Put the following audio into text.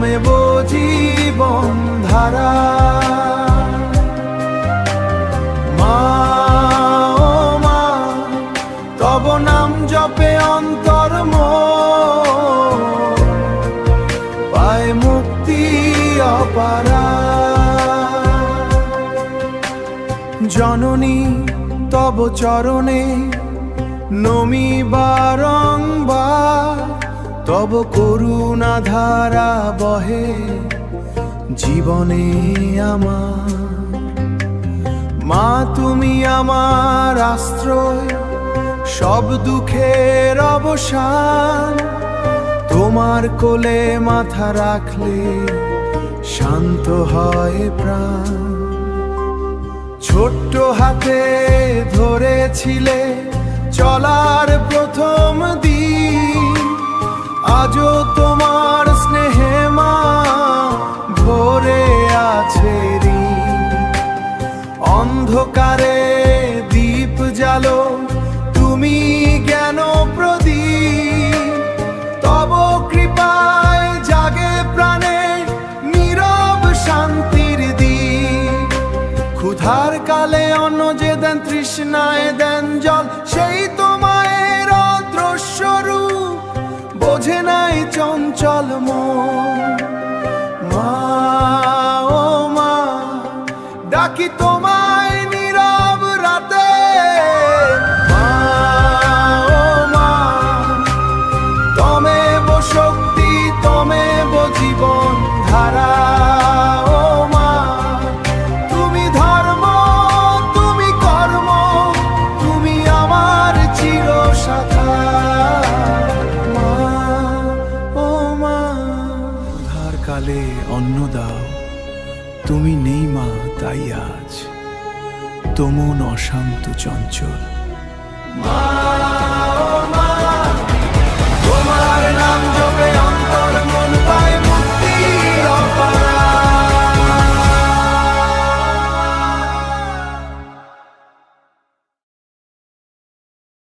তমেব জীবন ধারা। মা ও মা, তব নাম জপে অন্তর মোর, পায় মুক্তি অপারা। জননী তব চরণে নমি বারংবার, তব করুণা ধারা বহে জীবনে আমার। মা তুমি আমার আশ্রয়, সব দুঃখের অবসান, তোমার কোলে মাথা রাখলে শান্ত হয় প্রাণ। ছোট্ট হাতে ধরেছিলে চলার প্রথম দিন, আজও তোমার স্নেহে মা ভরে আছে ঋণ। অন্ধকারে দীপ জালো তুমি জ্ঞান প্রদীপ, তব কৃপায় জাগে প্রাণে নীরব শান্তির দ্বীপ। ক্ষুধার কালে অন্ন যে দেন, তৃষ্ণায় দেন জল, সেই তো মায়ের অদৃশ্য রূপ, বোঝে নাই চঞ্চল মন। মা ও মা, ডাকি তোমায় নীরব রাতে। মা ও মা, তমেব শক্তি তমেব জীবন ধারা। ও মা, তুমি ধর্ম তুমি কর্ম, তুমি আমার চির শাখা। মা ও মা, ক্ষুধার কালে অন্ন দাও, তুমি নেই মা তাই আজ তো মন অশান্ত চঞ্চল। মা